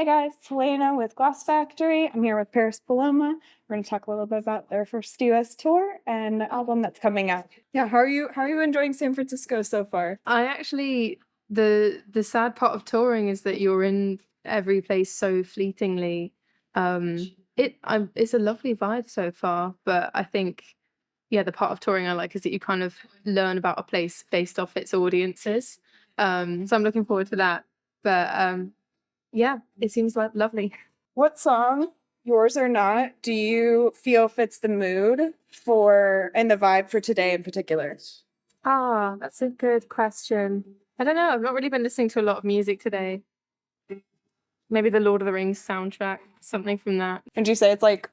Hey guys, it's Elena with Glass Factory. I'm here with Paris Paloma. We're going to talk a little bit about their first US tour and the album that's coming out. Yeah, how are you enjoying San Francisco so far? I actually the sad part of touring is that you're in every place so fleetingly. It's a lovely vibe so far, but I think the part of touring I like is that you kind of learn about a place based off its audiences. So I'm looking forward to that. But yeah, it seems like lovely. What song, yours or not, do you feel fits the mood for and the vibe for today in particular? Ah, that's a good question. I don't know. I've not really been listening to a lot of music today. Maybe the Lord of the Rings soundtrack, something from that. Would you say it's like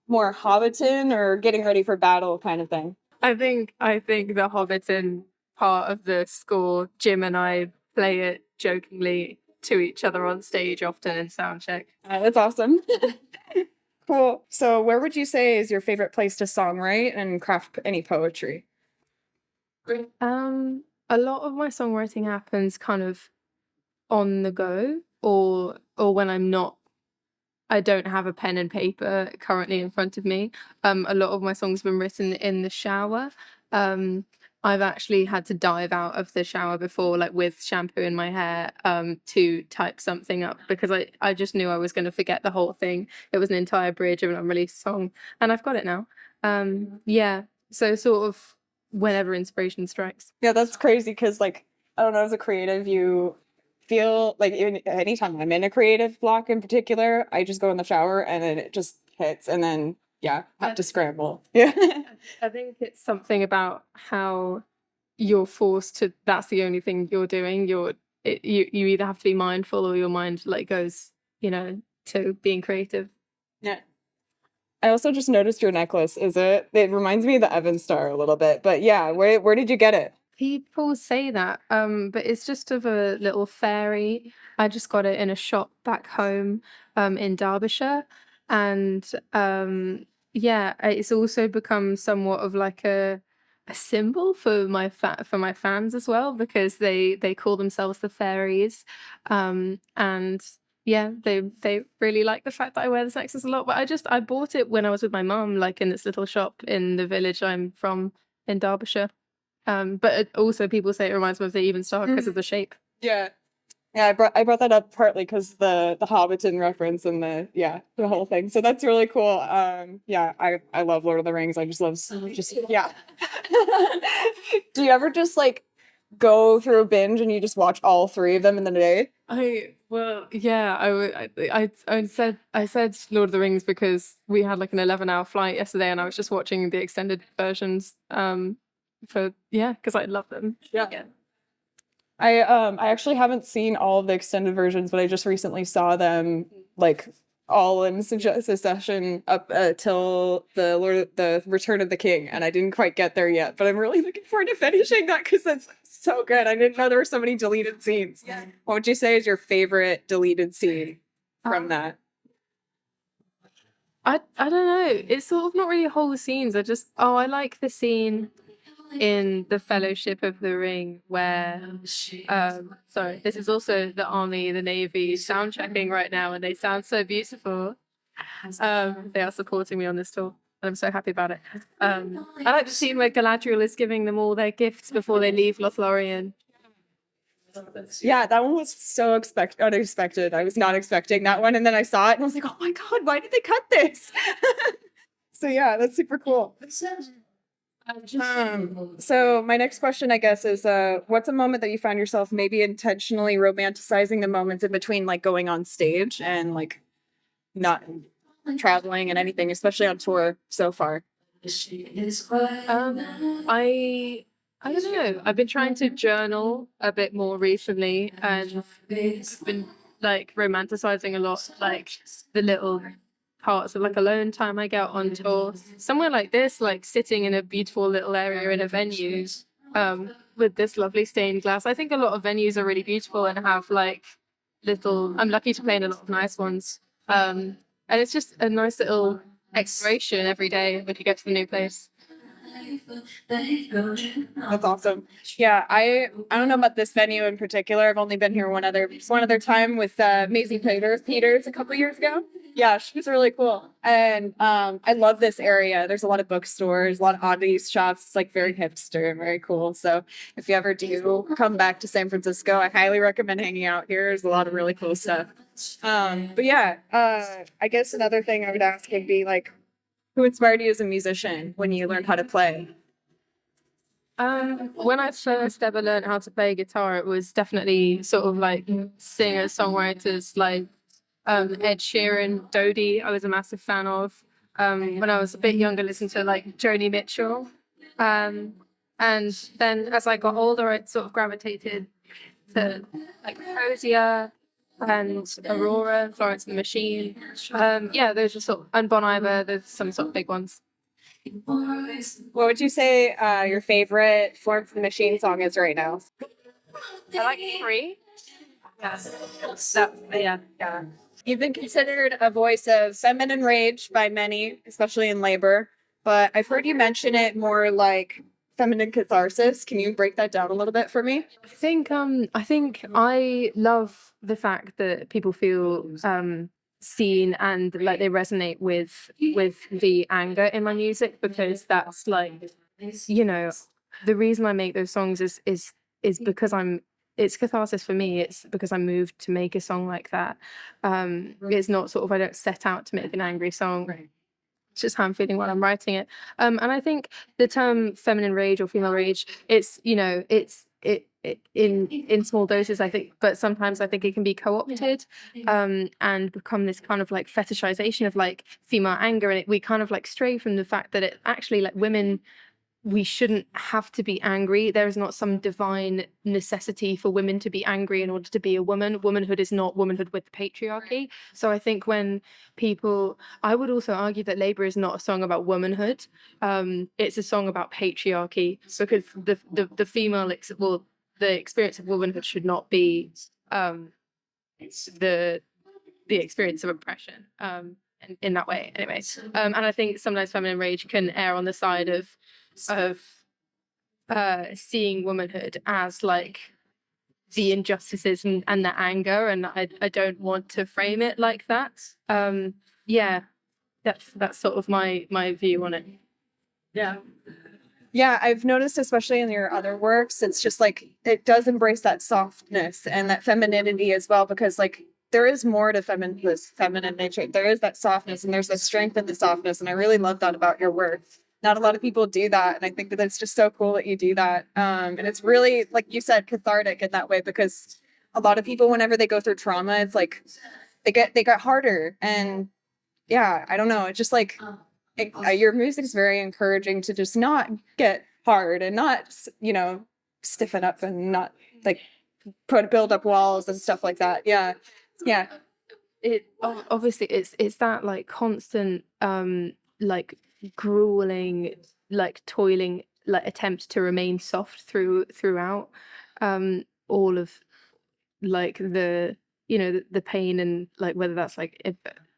more Hobbiton or getting ready for battle kind of thing? I think the Hobbiton part of the score, Jim and I play it jokingly to each other on stage often in soundcheck. That's awesome. Cool. So where would you say is your favorite place to songwrite and craft any poetry? A lot of my songwriting happens kind of on the go or when I don't have a pen and paper currently in front of me. A lot of my songs have been written in the shower. I've actually had to dive out of the shower before, like with shampoo in my hair, to type something up because I just knew I was going to forget the whole thing. It was an entire bridge of an unreleased song, and I've got it now. Yeah, so sort of whenever inspiration strikes. Yeah, that's crazy because, like, I don't know, as a creative, you feel like even anytime I'm in a creative block in particular, I just go in the shower and then it just hits, and then yeah, have to scramble. Yeah. I think it's something about how you're forced to. That's the only thing you're doing. You either have to be mindful or your mind like goes, to being creative. Yeah. I also just noticed your necklace. It reminds me of the Evan Star a little bit, but yeah, where did you get it? People say that, but it's just of a little fairy. I just got it in a shop back home, in Derbyshire, and yeah, it's also become somewhat of like a symbol for my fans as well because they call themselves the fairies, and yeah, they really like the fact that I wear this necklace a lot. But I bought it when I was with my mum, like in this little shop in the village I'm from in Derbyshire. But also people say it reminds me of the Even Star because of the shape. Yeah. Yeah, I brought that up partly because the Hobbiton reference and the whole thing. So that's really cool. Yeah, I love Lord of the Rings. I just love just yeah. Do you ever just like go through a binge and you just watch all three of them in the day? I said Lord of the Rings because we had like an 11-hour flight yesterday and I was just watching the extended versions because I love them. Yeah. I actually haven't seen all of the extended versions, but I just recently saw them like all in succession up till the Return of the King, and I didn't quite get there yet. But I'm really looking forward to finishing that because that's so good. I didn't know there were so many deleted scenes. Yeah. What would you say is your favorite deleted scene from that? I don't know. It's sort of not really whole scenes. I like the scene in the Fellowship of the Ring where sorry, this is also the Army, the Navy sound checking right now and they sound so beautiful. They are supporting me on this tour and I'm so happy about it. I like the scene where Galadriel is giving them all their gifts before they leave Lothlorien. Yeah, that one was so unexpected. I was not expecting that one, and then I saw it and I was like, oh my god, why did they cut this? So yeah, that's super cool. So my next question, I guess, is what's a moment that you found yourself maybe intentionally romanticizing the moments in between, like going on stage and like not traveling and anything, especially on tour so far? I don't know. I've been trying to journal a bit more recently, and I've been like romanticizing a lot, like the little parts of like alone time I get on tour. Somewhere like this, like sitting in a beautiful little area in a venue, with this lovely stained glass. I think a lot of venues are really beautiful and have like little. I'm lucky to play in a lot of nice ones. And it's just a nice little exploration every day when you get to the new place. That's awesome. Yeah, I don't know about this venue in particular. I've only been here one other time with Maisie Peters a couple years ago. Yeah, she was really cool. And I love this area. There's a lot of bookstores, a lot of oddities shops. It's like very hipster and very cool. So if you ever do come back to San Francisco, I highly recommend hanging out here. There's a lot of really cool stuff. But yeah, I guess another thing I would ask would be like, who inspired you as a musician when you learned how to play? When I first ever learned how to play guitar, it was definitely sort of like singer songwriters like Ed Sheeran, Dodie. I was a massive fan of. When I was a bit younger, listened to like Joni Mitchell. And then as I got older, I sort of gravitated to like Hosier and Aurora and Florence and the Machine. Yeah, those are sort of, and Bon Iver, there's some sort of big ones. What would you say your favorite Florence and the Machine song is right now? I like Free. Yeah. Yeah. You've been considered a voice of feminine rage by many, especially in labor, but I've heard you mention it more like feminine catharsis. Can you break that down a little bit for me? I think I love the fact that people feel seen and like they resonate with the anger in my music, because that's like, you know, the reason I make those songs is because it's catharsis for me. It's because I'm moved to make a song like that. It's not sort of, I don't set out to make an angry song. It's just how I'm feeling while I'm writing it. And I think the term feminine rage or female rage, it's, you know, it's in small doses, I think, but sometimes I think it can be co-opted and become this kind of like fetishization of like female anger, and we kind of like stray from the fact that it actually, like, women, we shouldn't have to be angry. There is not some divine necessity for women to be angry in order to be a woman. Womanhood is not womanhood with the patriarchy. So I think when people, I would also argue that Labour is not a song about womanhood. It's a song about patriarchy, because the female, well, the experience of womanhood should not be the experience of oppression in that way, anyway. And I think sometimes feminine rage can err on the side of seeing womanhood as like the injustices and the anger, and I don't want to frame it like that. Yeah, that's sort of my view on it. Yeah, I've noticed, especially in your other works, it's just like it does embrace that softness and that femininity as well, because like there is more to this feminine nature. There is that softness and there's the strength in the softness, and I really love that about your work. Not a lot of people do that, and I think that it's just so cool that you do that. And it's really, like you said, cathartic in that way, because a lot of people, whenever they go through trauma, it's like they get harder, and yeah, I don't know, it's just like your music is very encouraging to just not get hard and not, you know, stiffen up and not like build up walls and stuff like that. Yeah. It obviously it's that like constant like grueling, like toiling, like attempt to remain soft throughout all of like the, you know, the pain, and like whether that's like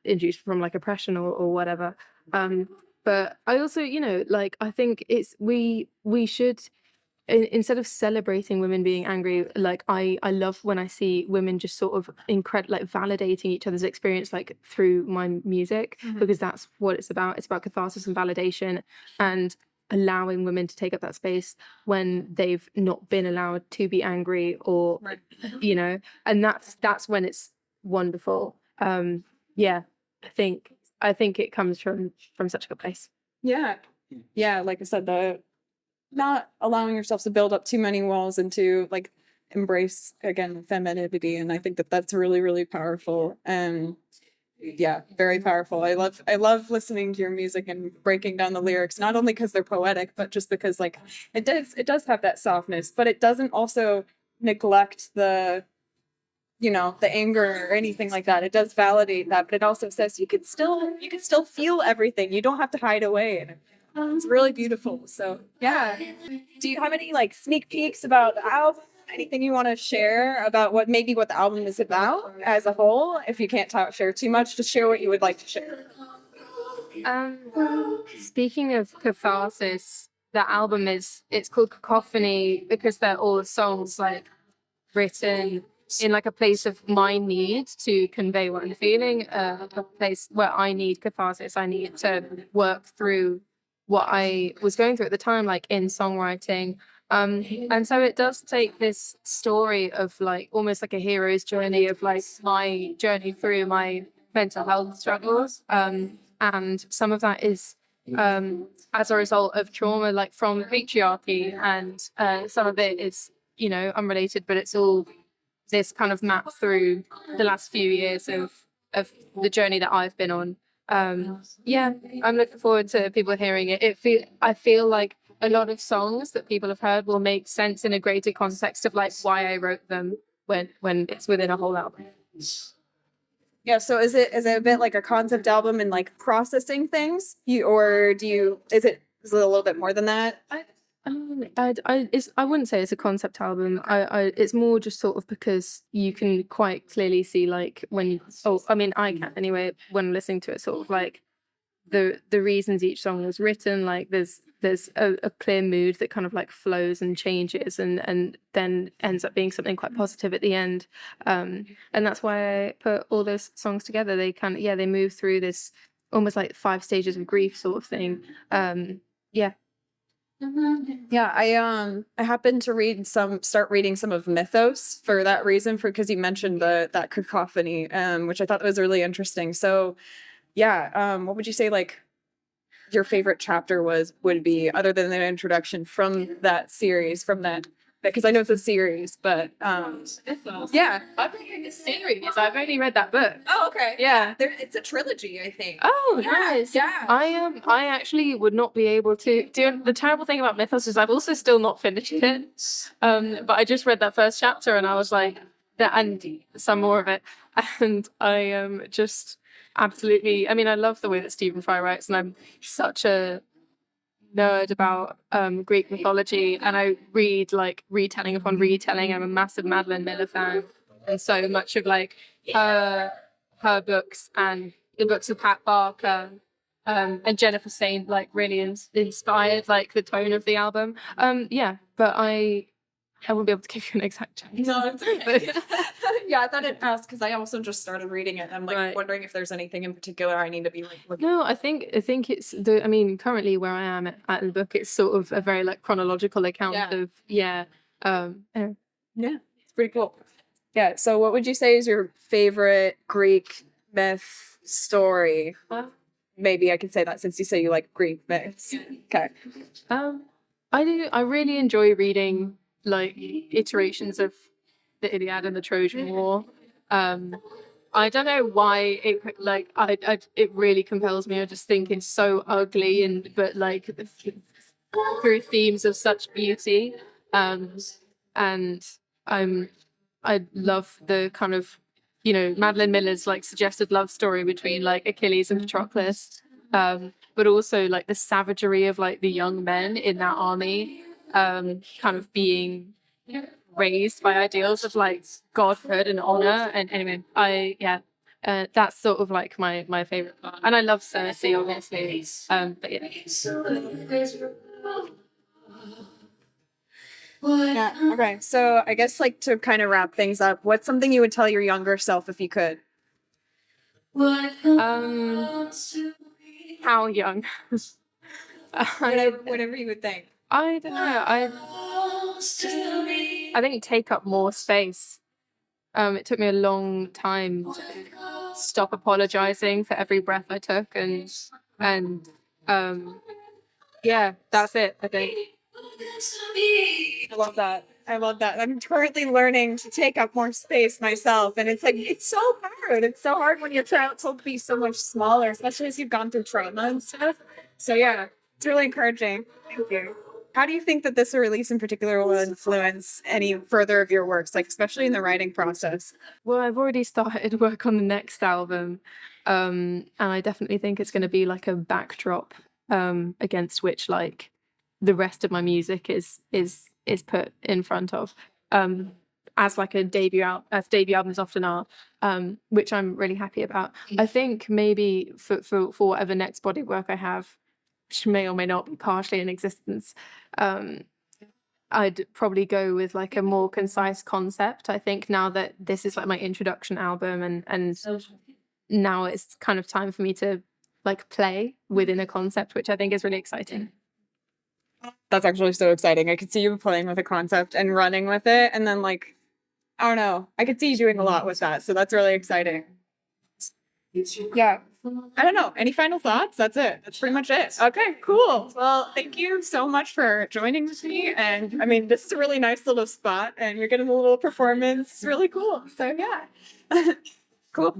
induced from like oppression or whatever. But I also, you know, like I think it's we should, instead of celebrating women being angry, like I love when I see women just sort of like validating each other's experience, like through my music, because that's what it's about. It's about catharsis and validation, and allowing women to take up that space when they've not been allowed to be angry, or you know, and that's when it's wonderful. Yeah, I think it comes from such a good place. Yeah, like I said, the not allowing yourself to build up too many walls and to like embrace again femininity, and I think that that's really, really powerful. And yeah, very powerful. I love listening to your music and breaking down the lyrics, not only because they're poetic, but just because like it does have that softness, but it doesn't also neglect the, you know, the anger or anything like that. It does validate that, but it also says you can still feel everything. You don't have to hide away, and it's really beautiful. So yeah. Do you have any like sneak peeks about the album? Anything you want to share about what the album is about as a whole? If you can't share too much, just share what you would like to share. Speaking of catharsis, that album is, it's called Cacophany because they're all songs like written in like a place of my need to convey what I'm feeling, a place where I need catharsis. I need to work through what I was going through at the time, like in songwriting. And so it does take this story of like almost like a hero's journey of like my journey through my mental health struggles. And some of that is as a result of trauma, like from patriarchy, and some of it is, you know, unrelated, but it's all this kind of map through the last few years of the journey that I've been on. Yeah, I'm looking forward to people hearing it. I feel like a lot of songs that people have heard will make sense in a greater context of like why I wrote them when it's within a whole album. Yeah, so is it a bit like a concept album and like processing things? Is it a little bit more than that? I wouldn't say it's a concept album. It's more just sort of because you can quite clearly see like I can anyway when listening to it, sort of like the reasons each song was written. Like there's a clear mood that kind of like flows and changes and then ends up being something quite positive at the end. And that's why I put all those songs together. They kind of, they move through this almost like 5 stages of grief sort of thing. Yeah. Yeah, I happened to start reading some of Mythos for that reason, because you mentioned that cacophony, which I thought was really interesting. So yeah, what would you say like your favorite chapter would be, other than the introduction from that series, because I know it's a series, but yeah. I'm reading a series. I've only read that book. Oh, okay. Yeah. It's a trilogy, I think. Oh, nice. Yeah. I actually would not be able to do. The terrible thing about Mythos is I've also still not finished it. But I just read that first chapter and I was like, and some more of it, and I just absolutely. I mean, I love the way that Stephen Fry writes, and I'm such a nerd about Greek mythology, and I read like retelling upon retelling. I'm a massive Madeline Miller fan, and so much of like her books and the books of Pat Barker and Jennifer Saint like really inspired like the tone of the album. But I won't be able to give you an exact answer. No, it's okay. Yeah, I thought I'd ask because I also just started reading it. I'm like wondering if there's anything in particular I need to be like looking. No, I think it's I mean, currently where I am at the book, it's sort of a very like chronological account of Yeah, it's pretty cool. Yeah, so what would you say is your favorite Greek myth story? Maybe I could say that since you say you like Greek myths. Okay. I really enjoy reading like iterations of the Iliad and the Trojan War. I don't know why it really compels me. I just think it's so ugly but like through themes of such beauty. And I love the kind of, Madeline Miller's like suggested love story between like Achilles and Patroclus, but also like the savagery of like the young men in that army, kind of being raised by ideals of like godhood and honor. And anyway, that's sort of like my favorite part. And I love Circe, obviously. But yeah. Yeah. Okay. So I guess like to kind of wrap things up, what's something you would tell your younger self if you could? How young? Whatever you would think. I don't know. I think take up more space. It took me a long time to stop apologizing for every breath I took, and that's it, I think. I love that. I'm currently learning to take up more space myself, and it's like it's so hard. It's so hard when you're told to be so much smaller, especially as you've gone through trauma and stuff. So yeah, it's really encouraging. Thank you. How do you think that this release in particular will influence any further of your works, like especially in the writing process? Well, I've already started work on the next album, and I definitely think it's going to be like a backdrop against which like the rest of my music is put in front of, as like a debut albums often are, which I'm really happy about. I think maybe for whatever next body of work I have, which may or may not be partially in existence, I'd probably go with like a more concise concept. I think now that this is like my introduction album, and now it's kind of time for me to like play within a concept, which I think is really exciting. That's actually so exciting. I could see you playing with a concept and running with it, and then like, I don't know, I could see you doing a lot with that. So that's really exciting. Yeah. I don't know. Any final thoughts? That's it. That's pretty much it. Okay, cool. Well, thank you so much for joining with me. And I mean, this is a really nice little spot, and you're getting a little performance. It's really cool. So yeah. Cool.